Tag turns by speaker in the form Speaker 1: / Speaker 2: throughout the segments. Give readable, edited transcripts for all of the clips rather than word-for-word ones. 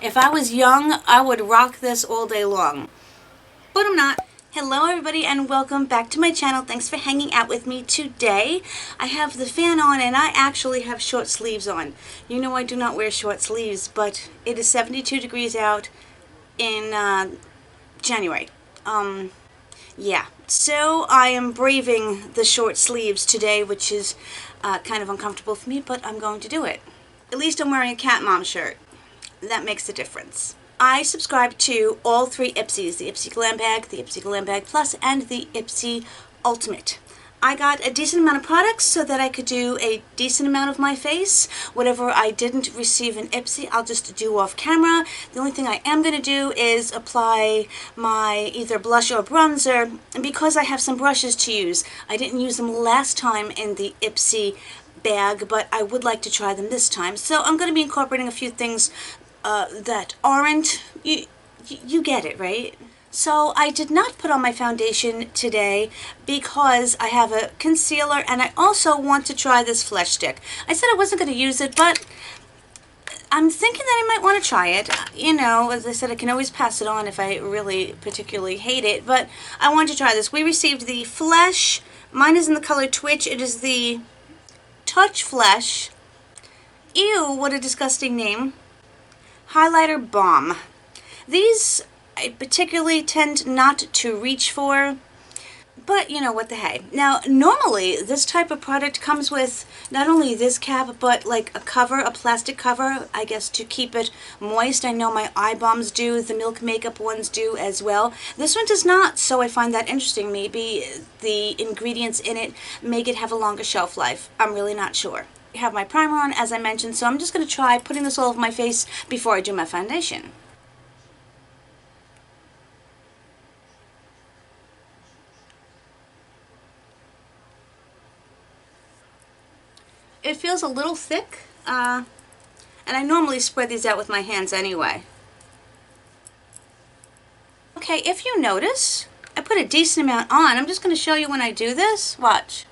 Speaker 1: If I was young, I would rock this all day long. But I'm not. Hello everybody and welcome back to my channel. Thanks for hanging out with me today. I have the fan on and I actually have short sleeves on. You know I do not wear short sleeves, but it is 72 degrees out in January. Yeah, so I am braving the short sleeves today, which is kind of uncomfortable for me, but I'm going to do it. At least I'm wearing a cat mom shirt. That makes a difference. I subscribe to all three Ipsys, the Ipsy Glam Bag, the Ipsy Glam Bag Plus, and the Ipsy Ultimate. I got a decent amount of products so that I could do a decent amount of my face. Whatever I didn't receive in Ipsy, I'll just do off camera. The only thing I am going to do is apply my either blush or bronzer. And because I have some brushes to use, I didn't use them last time in the Ipsy bag, but I would like to try them this time. So I'm going to be incorporating a few things that aren't, you get it, right? So I did not put on my foundation today because I have a concealer and I also want to try this Flesh Stick. I said I wasn't going to use it, but I'm thinking that I might want to try it. You know, as I said, I can always pass it on if I really particularly hate it, but I want to try this. We received the Flesh. Mine is in the color Twitch. It is the Touch Flesh. Ew, what a disgusting name. Highlighter Balm. These I particularly tend not to reach for, but you know what the hey. Now, normally this type of product comes with not only this cap, but like a cover, a plastic cover, I guess to keep it moist. I know my eye balms do, the Milk Makeup ones do as well. This one does not, so I find that interesting. Maybe the ingredients in it make it have a longer shelf life. I'm really not sure. I have my primer on, as I mentioned, so I'm just going to try putting this all over my face before I do my foundation. It feels a little thick, and I normally spread these out with my hands anyway. Okay, if you notice, I put a decent amount on. I'm just going to show you when I do this. Watch.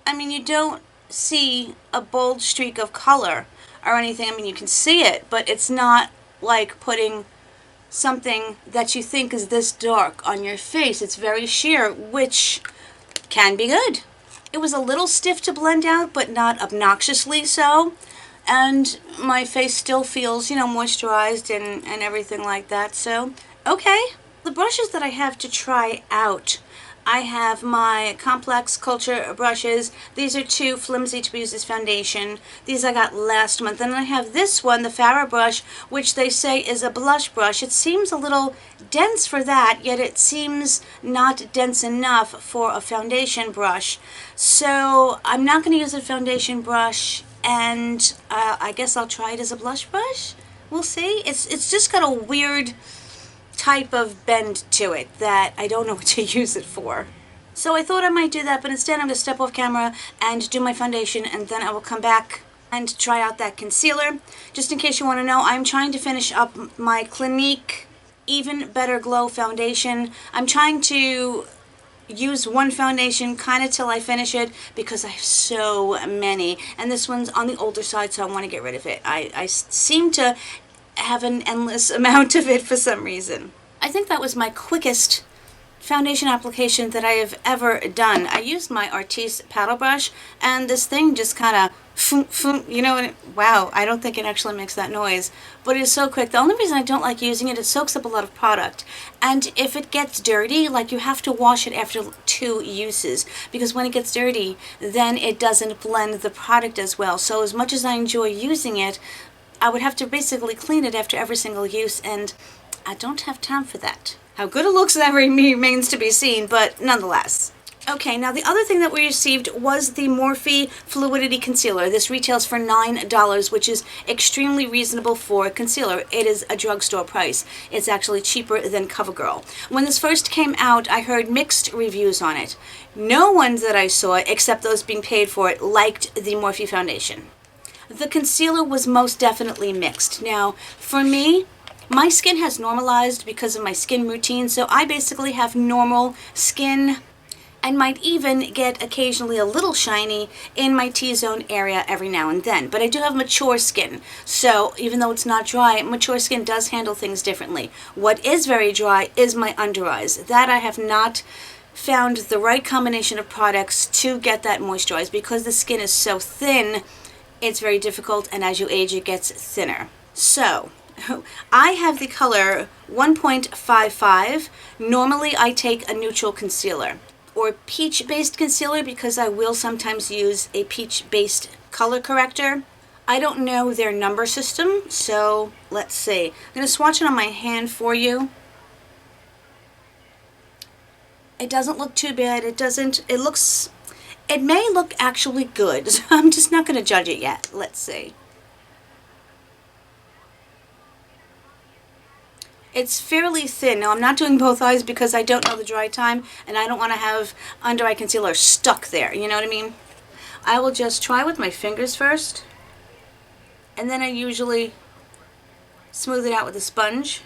Speaker 1: I mean, you don't see a bold streak of color or anything. I mean, you can see it, but it's not like putting something that you think is this dark on your face. It's very sheer, which can be good. It was a little stiff to blend out, but not obnoxiously so. And my face still feels, you know, moisturized and everything like that. So, okay. The brushes that I have to try out, I have my Complex Culture brushes. These are too flimsy to use as foundation. These I got last month. And I have this one, the Farrah brush, which they say is a blush brush. It seems a little dense for that, yet it seems not dense enough for a foundation brush. So I'm not going to use a foundation brush, and I guess I'll try it as a blush brush. We'll see. It's just got a weird type of bend to it that I don't know what to use it for. So I thought I might do that, but instead I'm going to step off camera and do my foundation, and then I will come back and try out that concealer. Just in case you want to know, I'm trying to finish up my Clinique Even Better Glow foundation. I'm trying to use one foundation kind of till I finish it because I have so many, and this one's on the older side, so I want to get rid of it. I seem to have an endless amount of it for some reason. I think that was my quickest foundation application that I have ever done. I used my Artiste paddle brush, and this thing just kind of, you know, wow, I don't think it actually makes that noise, but it is so quick. The only reason I don't like using it, it soaks up a lot of product, and if it gets dirty, like, you have to wash it after 2 uses, because when it gets dirty, then it doesn't blend the product as well. So as much as I enjoy using it, I would have to basically clean it after every single use, and I don't have time for that. How good it looks remains to be seen, but nonetheless. Okay, now the other thing that we received was the Morphe Fluidity Concealer. This retails for $9, which is extremely reasonable for a concealer. It is a drugstore price. It's actually cheaper than CoverGirl. When this first came out, I heard mixed reviews on it. No one that I saw, except those being paid for it, liked the Morphe foundation. The concealer was most definitely mixed. Now, for me, my skin has normalized because of my skin routine, so I basically have normal skin. and might even get occasionally a little shiny in my T-zone area every now and then. But I do have mature skin, so even though it's not dry, mature skin does handle things differently. What is very dry is my under eyes. That I have not found the right combination of products to get that moisturized. Because the skin is so thin, it's very difficult, and as you age it gets thinner. So I have the color 1.55. Normally I take a neutral concealer or peach-based concealer because I will sometimes use a peach-based color corrector. I don't know their number system, so let's see. I'm going to swatch it on my hand for you. It doesn't look too bad. It may look actually good, so I'm just not going to judge it yet. Let's see. It's fairly thin. Now, I'm not doing both eyes because I don't know the dry time, and I don't want to have under eye concealer stuck there, you know what I mean? I will just try with my fingers first, and then I usually smooth it out with a sponge.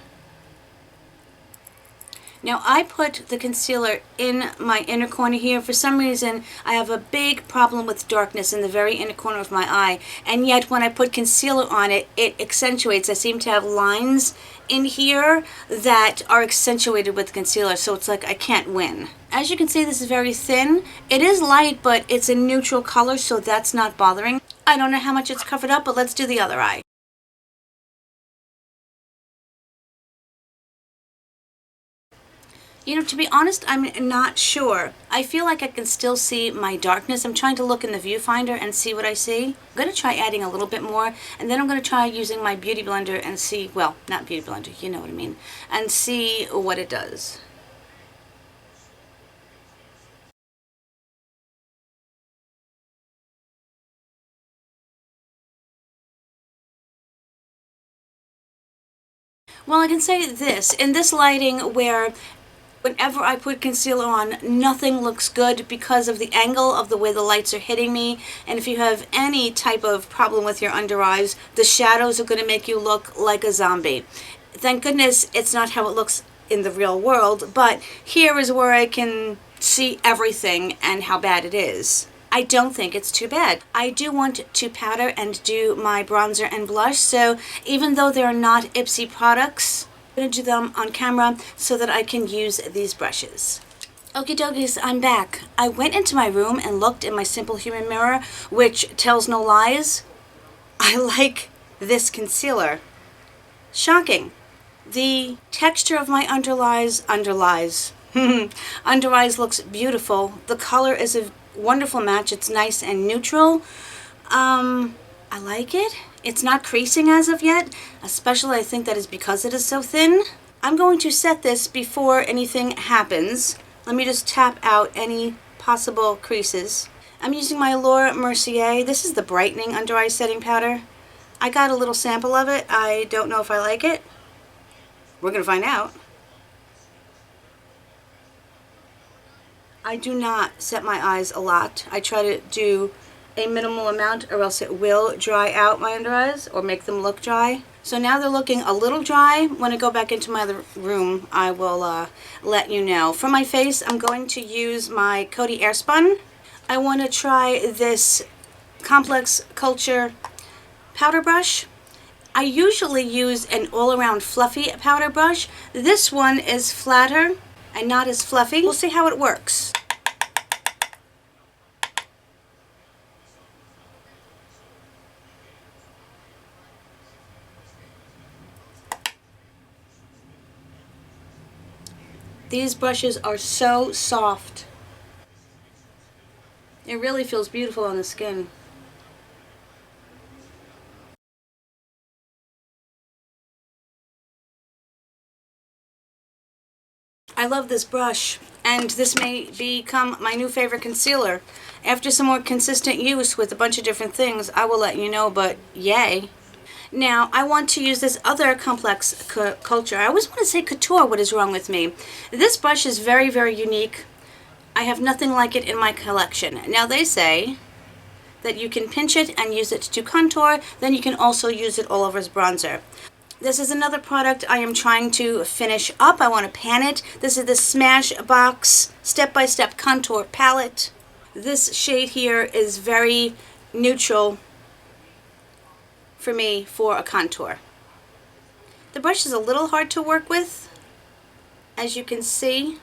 Speaker 1: Now, I put the concealer in my inner corner here. For some reason, I have a big problem with darkness in the very inner corner of my eye, and yet when I put concealer on it, it accentuates. I seem to have lines in here that are accentuated with concealer, so it's like I can't win. As you can see, this is very thin. It is light, but it's a neutral color, so that's not bothering. I don't know how much it's covered up, but let's do the other eye. You know, to be honest, I'm not sure. I feel like I can still see my darkness. I'm trying to look in the viewfinder and see what I see. I'm going to try adding a little bit more, and then I'm going to try using my beauty blender and see, well, not beauty blender, you know what I mean, and see what it does. Well, I can say this, in this lighting where whenever I put concealer on, nothing looks good because of the angle of the way the lights are hitting me. And if you have any type of problem with your under eyes, the shadows are going to make you look like a zombie. Thank goodness it's not how it looks in the real world, but here is where I can see everything and how bad it is. I don't think it's too bad. I do want to powder and do my bronzer and blush, so even though they're not Ipsy products, I'm going to do them on camera so that I can use these brushes. Okie dokies, I'm back. I went into my room and looked in my Simple Human mirror, which tells no lies. I like this concealer. Shocking. The texture of my undereyes looks beautiful. The color is a wonderful match. It's nice and neutral. I like it. It's not creasing as of yet, especially I think that is because it is so thin. I'm going to set this before anything happens. Let me just tap out any possible creases. I'm using my Allure Mercier. This is the brightening under eye setting powder. I got a little sample of it. I don't know if I like it. We're going to find out. I do not set my eyes a lot. I try to do a minimal amount or else it will dry out my under eyes or make them look dry. So now they're looking a little dry. When I go back into my other room, I will let you know. For my face, I'm going to use my Coty Airspun. I want to try this Complex Culture powder brush. I usually use an all-around fluffy powder brush. This one is flatter and not as fluffy. We'll see how it works. These brushes are so soft. It really feels beautiful on the skin. I love this brush, and this may become my new favorite concealer. After some more consistent use with a bunch of different things, I will let you know, but yay. Now, I want to use this other Complex Culture. I always want to say Couture, what is wrong with me? This brush is very, very unique. I have nothing like it in my collection. Now, they say that you can pinch it and use it to contour, then you can also use it all over as bronzer. This is another product I am trying to finish up. I want to pan it. This is the Smashbox Step-by-Step Contour Palette. This shade here is very neutral for me for a contour. The brush is a little hard to work with, as you can see.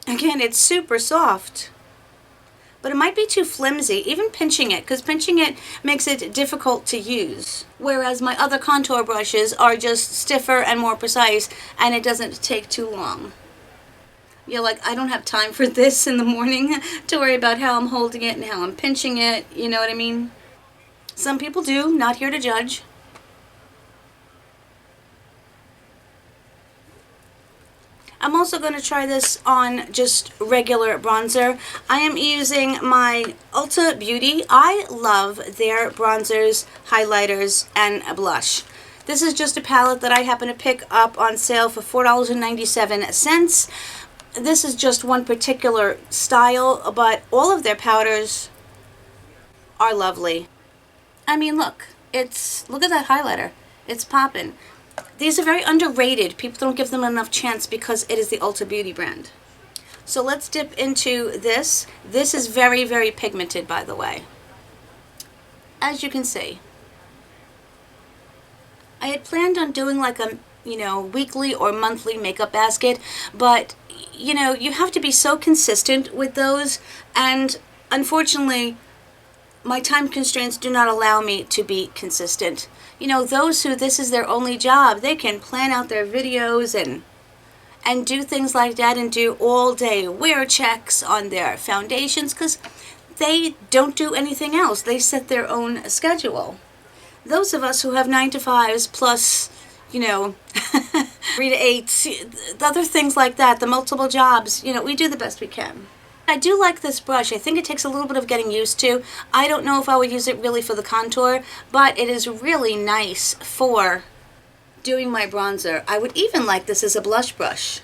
Speaker 1: Again, it's super soft, but it might be too flimsy, even pinching it, because pinching it makes it difficult to use. Whereas my other contour brushes are just stiffer and more precise, and it doesn't take too long. You're like, I don't have time for this in the morning to worry about how I'm holding it and how I'm pinching it, you know what I mean? Some people do, not here to judge. I'm also going to try this on just regular bronzer. I am using my Ulta Beauty. I love their bronzers, highlighters, and a blush. This is just a palette that I happen to pick up on sale for $4.97. This is just one particular style, but all of their powders are lovely. I mean, look at that highlighter. It's popping. These are very underrated. People don't give them enough chance because it is the Ulta Beauty brand. So let's dip into this. This is very, very pigmented, by the way. As you can see. I had planned on doing like a, weekly or monthly makeup basket, but, you have to be so consistent with those, and unfortunately, my time constraints do not allow me to be consistent. Those who this is their only job, they can plan out their videos and do things like that and do all day wear checks on their foundations because they don't do anything else. They set their own schedule. Those of us who have 9 to 5s plus, 3 to 8, the other things like that, the multiple jobs, we do the best we can. I do like this brush. I think it takes a little bit of getting used to. I don't know if I would use it really for the contour, but it is really nice for doing my bronzer. I would even like this as a blush brush.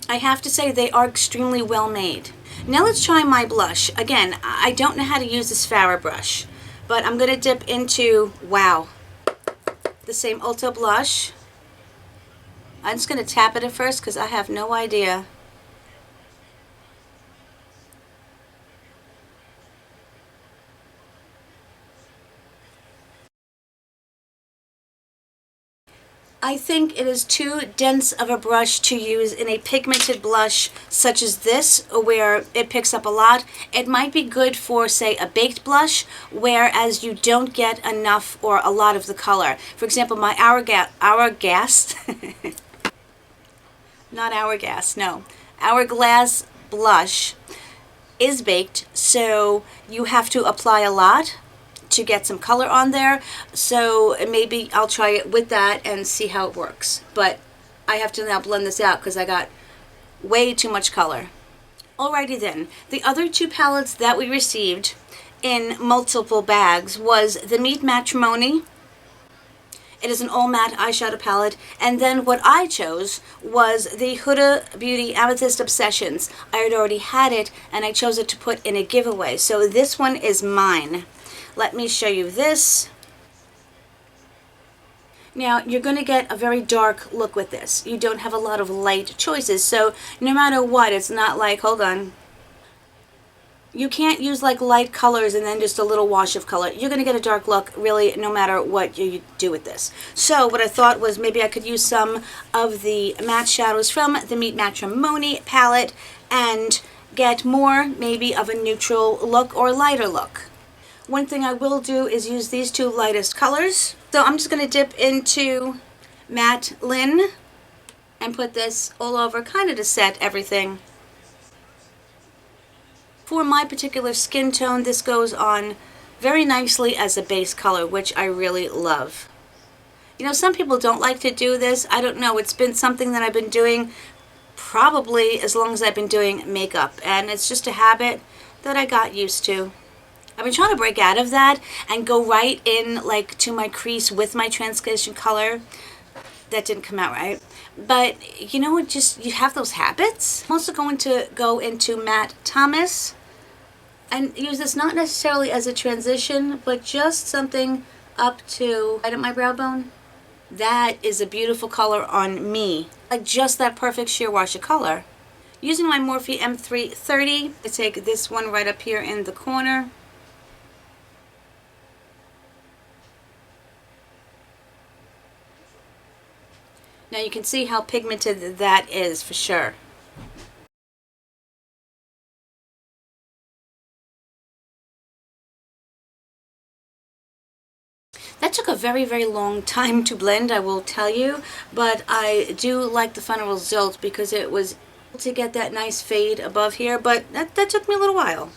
Speaker 1: I have to say they are extremely well made. Now let's try my blush. Again, I don't know how to use this Farrah brush, but I'm going to dip into, wow, the same Ulta blush. I'm just going to tap it at first because I have no idea. I think it is too dense of a brush to use in a pigmented blush such as this, where it picks up a lot. It might be good for, say, a baked blush, whereas you don't get enough or a lot of the color. For example, my Hourglass blush is baked, so you have to apply a lot to get some color on there, so maybe I'll try it with that and see how it works. But I have to now blend this out because I got way too much color. Alrighty then, the other two palettes that we received in multiple bags was the Meet Matrimony. It is an all matte eyeshadow palette, and then what I chose was the Huda Beauty Amethyst Obsessions. I had already had it, and I chose it to put in a giveaway, so this one is mine. Let me show you this. Now, you're going to get a very dark look with this. You don't have a lot of light choices, so no matter what, it's not like, hold on. You can't use like light colors and then just a little wash of color. You're going to get a dark look really no matter what you do with this. So what I thought was maybe I could use some of the matte shadows from the Meet Matrimony palette and get more maybe of a neutral look or lighter look. One thing I will do is use these two lightest colors. So I'm just going to dip into Matte Lynn and put this all over, kind of to set everything. For my particular skin tone, this goes on very nicely as a base color, which I really love. Some people don't like to do this. I don't know. It's been something that I've been doing probably as long as I've been doing makeup, and it's just a habit that I got used to. I've been trying to break out of that and go right in like to my crease with my translucent color. That didn't come out right. But just you have those habits. I'm also going to go into Matte Thomas And use this not necessarily as a transition, but just something up to right at my brow bone. That is a beautiful color on me. Like just that perfect sheer wash of color. Using my Morphe M330, I take this one right up here in the corner. Now you can see how pigmented that is for sure. That took a very, very long time to blend, I will tell you, but I do like the final result because it was to get that nice fade above here, but that took me a little while.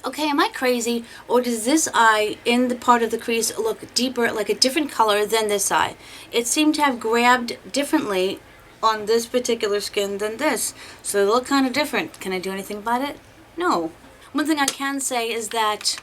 Speaker 1: Okay, am I crazy, or does this eye in the part of the crease look deeper, like a different color than this eye? It seemed to have grabbed differently on this particular skin than this, so they look kind of different. Can I do anything about it? No. One thing I can say is that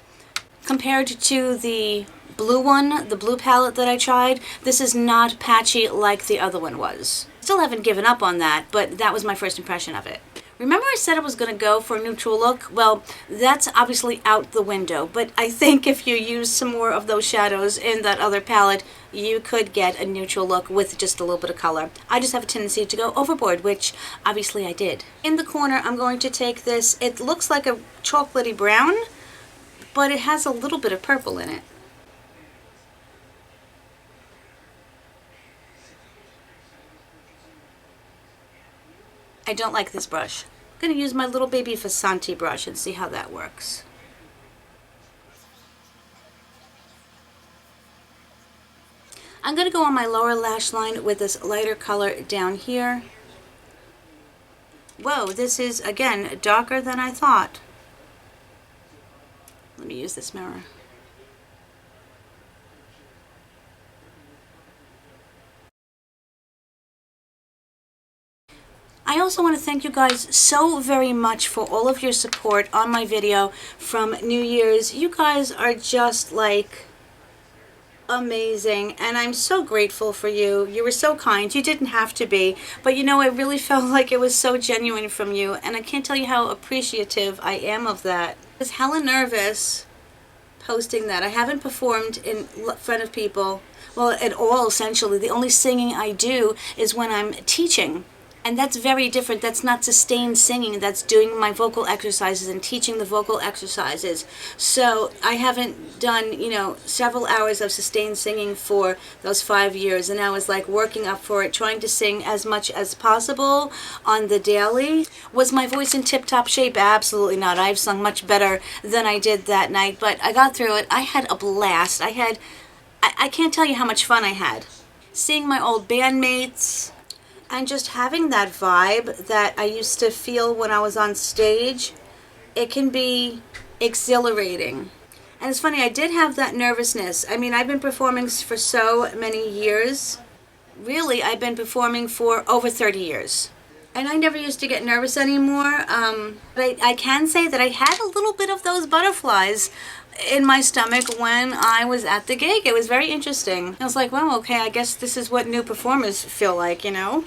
Speaker 1: compared to the blue one, the blue palette that I tried, this is not patchy like the other one was. Still haven't given up on that, but that was my first impression of it. Remember I said I was going to go for a neutral look? Well, that's obviously out the window, but I think if you use some more of those shadows in that other palette, you could get a neutral look with just a little bit of color. I just have a tendency to go overboard, which obviously I did. In the corner, I'm going to take this. It looks like a chocolatey brown, but it has a little bit of purple in it. I don't like this brush. I'm going to use my little baby Fasanti brush and see how that works. I'm going to go on my lower lash line with this lighter color down here. Whoa, this is, again, darker than I thought. Let me use this mirror. I also want to thank you guys so very much for all of your support on my video from New Year's. You guys are just like amazing, and I'm so grateful for you. You were so kind. You didn't have to be, but you know, it really felt like it was so genuine from you, and I can't tell you how appreciative I am of that. I was hella nervous posting that. I haven't performed in front of people, well, at all essentially. The only singing I do is when I'm teaching. And that's very different. That's not sustained singing. That's doing my vocal exercises and teaching the vocal exercises. So I haven't done, you know, several hours of sustained singing for those 5 years. And I was like working up for it, trying to sing as much as possible on the daily. Was my voice in tip-top shape? Absolutely not. I've sung much better than I did that night. But I got through it. I had a blast. I can't tell you how much fun I had. Seeing my old bandmates, and just having that vibe that I used to feel when I was on stage, it can be exhilarating. And it's funny, I did have that nervousness. I mean, I've been performing for so many years. Really, I've been performing for over 30 years. And I never used to get nervous anymore. But I can say that I had a little bit of those butterflies in my stomach when I was at the gig. It was very interesting. I was like, well, okay, I guess this is what new performers feel like, you know?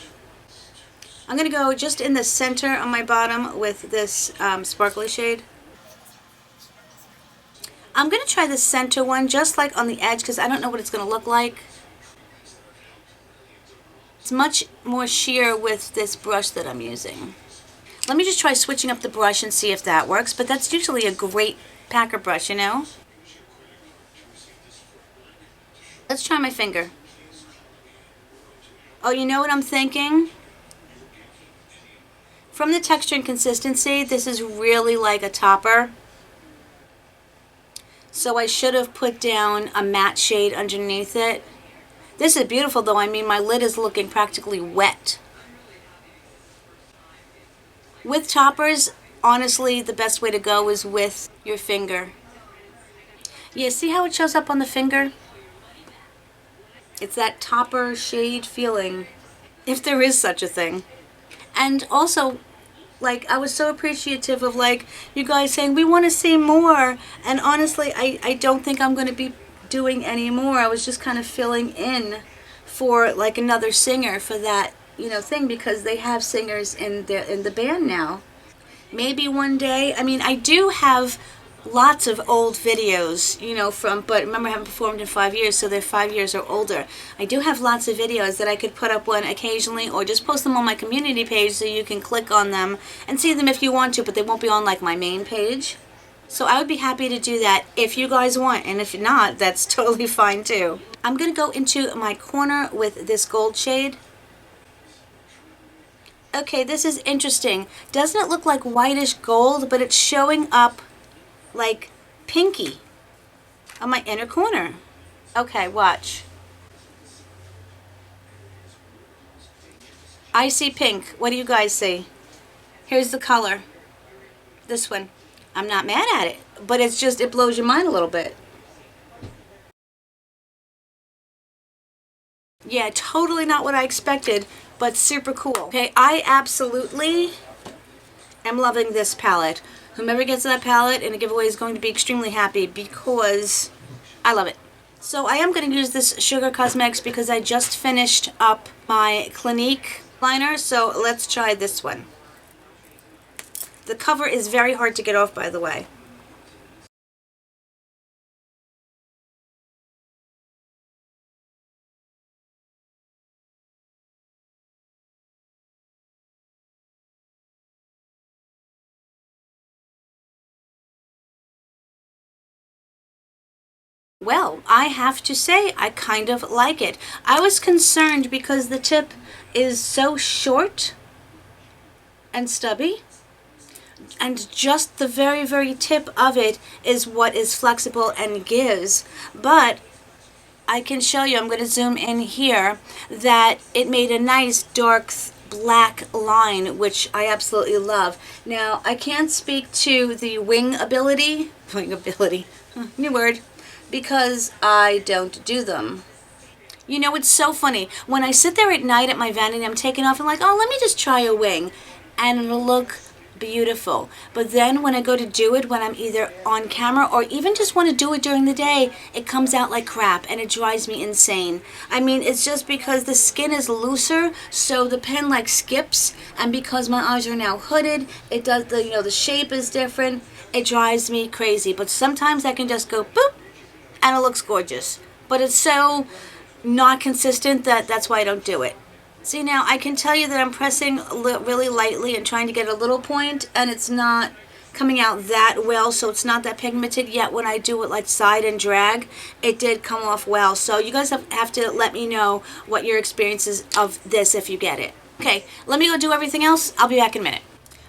Speaker 1: I'm going to go just in the center on my bottom with this sparkly shade. I'm going to try the center one just like on the edge because I don't know what it's going to look like. It's much more sheer with this brush that I'm using. Let me just try switching up the brush and see if that works, but that's usually a great packer brush, you know? Let's try my finger. Oh, you know what I'm thinking? From the texture and consistency, this is really like a topper. So I should have put down a matte shade underneath it. This is beautiful though. I mean, my lid is looking practically wet. With toppers, honestly, the best way to go is with your finger. Yeah, see how it shows up on the finger? It's that topper shade feeling, if there is such a thing. And also, like, I was so appreciative of, like, you guys saying, we want to see more. And honestly, I don't think I'm going to be doing any more. I was just kind of filling in for, like, another singer for that, thing because they have singers in the band now. Maybe one day. I mean, I do have lots of old videos, but remember I haven't performed in 5 years, so they're 5 years or older. I do have lots of videos that I could put up one occasionally or just post them on my community page so you can click on them and see them if you want to, but they won't be on like my main page. So I would be happy to do that if you guys want, and if not, that's totally fine too. I'm going to go into my corner with this gold shade. Okay, this is interesting. Doesn't it look like whitish gold, but it's showing up like pinky on my inner corner. Okay, watch. I see pink. What do you guys see? Here's the color. This one. I'm not mad at it, but it's just, it blows your mind a little bit. Yeah, totally not what I expected, but super cool. Okay, I absolutely am loving this palette. Whomever gets that palette in a giveaway is going to be extremely happy because I love it. So I am going to use this Sugar Cosmetics because I just finished up my Clinique liner, so let's try this one. The cover is very hard to get off, by the way. Well, I have to say, I kind of like it. I was concerned because the tip is so short and stubby, and just the very, very tip of it is what is flexible and gives. But I can show you, I'm going to zoom in here, that it made a nice dark black line, which I absolutely love. Now, I can't speak to the wing ability, new word, because I don't do them. It's so funny. When I sit there at night at my vanity, I'm taking off and like, oh, let me just try a wing. And it'll look beautiful. But then when I go to do it, when I'm either on camera or even just want to do it during the day, it comes out like crap and it drives me insane. I mean, it's just because the skin is looser, so the pen like skips, and because my eyes are now hooded, it does the shape is different. It drives me crazy. But sometimes I can just go boop, and it looks gorgeous. But it's so not consistent that's why I don't do it. See, now I can tell you that I'm pressing really lightly and trying to get a little point, and it's not coming out that well, so it's not that pigmented yet. When I do it like side and drag, it did come off well. So you guys have to let me know what your experience is of this if you get it. Okay, let me go do everything else. I'll be back in a minute.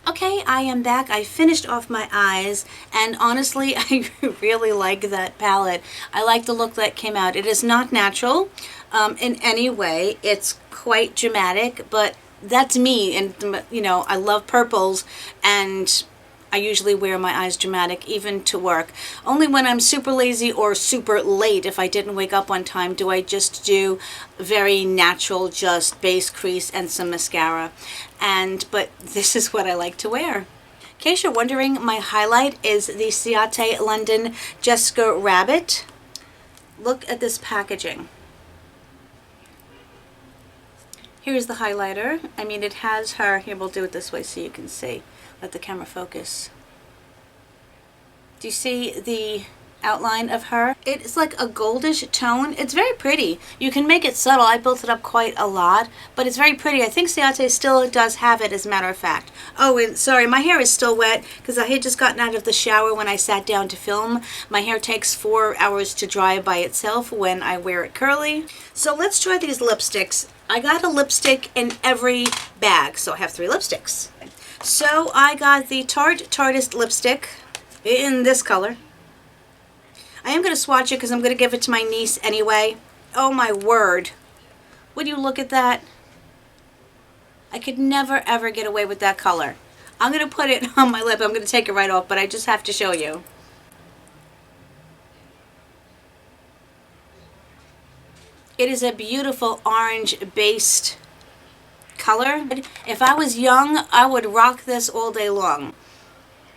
Speaker 1: Okay, I am back. I finished off my eyes, and honestly, I really like that palette. I like the look that came out. It is not natural in any way. It's quite dramatic, but that's me, and I love purples, and I usually wear my eyes dramatic even to work. Only when I'm super lazy or super late, if I didn't wake up on time, do I just do very natural, just base crease and some mascara. But this is what I like to wear. In case you're wondering, my highlight is the Ciate London Jessica Rabbit. Look at this packaging. Here's the highlighter. I mean, it has her. Here, we'll do it this way so you can see. Let the camera focus. Do you see the outline of her? It's like a goldish tone. It's very pretty. You can make it subtle. I built it up quite a lot, but it's very pretty. I think Ciate still does have it, as a matter of fact. Oh, and sorry, my hair is still wet because I had just gotten out of the shower when I sat down to film. My hair takes 4 hours to dry by itself when I wear it curly. So let's try these lipsticks. I got a lipstick in every bag, so I have 3 lipsticks. So I got the Tartist lipstick in this color. I am going to swatch it because I'm going to give it to my niece anyway. Oh my word. Would you look at that? I could never ever get away with that color. I'm going to put it on my lip. I'm going to take it right off, but I just have to show you. It is a beautiful orange-based color. If I was young, I would rock this all day long.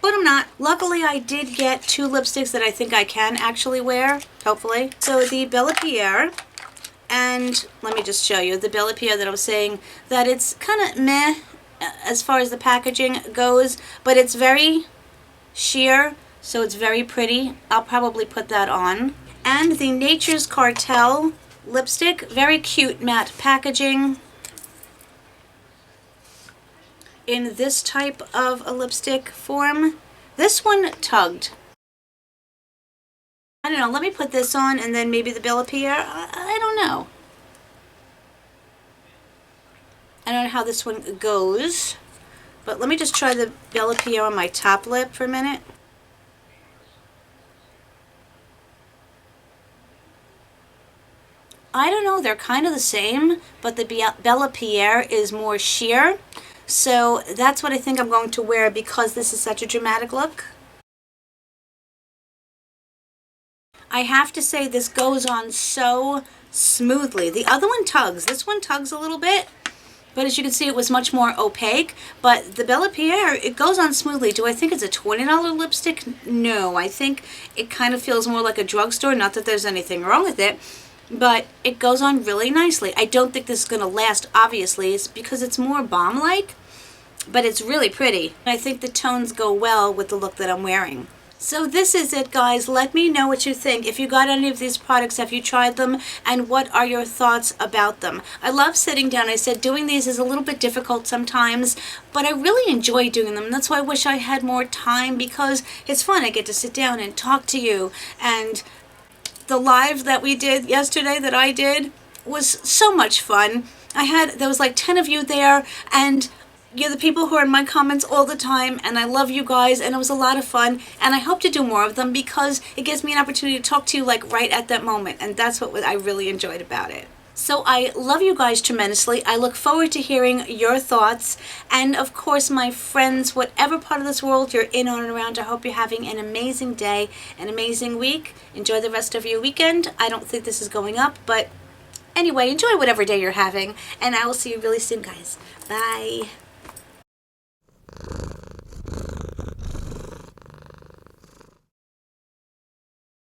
Speaker 1: But I'm not. Luckily, I did get 2 lipsticks that I think I can actually wear, hopefully. So the Bella Pierre And let me just show you the Bella Pierre that I was saying, that it's kind of meh as far as the packaging goes, but it's very sheer, so it's very pretty. I'll probably put that on. And the Nature's Cartel lipstick, very cute matte packaging in this type of a lipstick form. This one tugged. I don't know, let me put this on and then maybe the Bella Pierre. I don't know. I don't know how this one goes, but let me just try the Bella Pierre on my top lip for a minute. I don't know, they're kind of the same, but the Bella Pierre is more sheer. So that's what I think I'm going to wear because this is such a dramatic look. I have to say this goes on so smoothly. The other one tugs. This one tugs a little bit, but as you can see it was much more opaque. But the Bella Pierre, it goes on smoothly. Do I think it's a $20 lipstick? No, I think it kind of feels more like a drugstore. Not that there's anything wrong with it, but it goes on really nicely. I don't think this is going to last, obviously. It's because it's more balm-like, but it's really pretty. I think the tones go well with the look that I'm wearing. So this is it, guys. Let me know what you think. If you got any of these products, have you tried them, and what are your thoughts about them? I love sitting down. I said doing these is a little bit difficult sometimes, but I really enjoy doing them. That's why I wish I had more time, because it's fun. I get to sit down and talk to you, and the live that we did yesterday, that I did, was so much fun. There was like 10 of you there, and you're the people who are in my comments all the time, and I love you guys, and it was a lot of fun, and I hope to do more of them because it gives me an opportunity to talk to you like right at that moment, and that's what I really enjoyed about it. So I love you guys tremendously. I look forward to hearing your thoughts, and of course, my friends, whatever part of this world you're in, on, and around, I hope you're having an amazing day, an amazing week. Enjoy the rest of your weekend. I don't think this is going up, but anyway, enjoy whatever day you're having, and I will see you really soon, guys. Bye.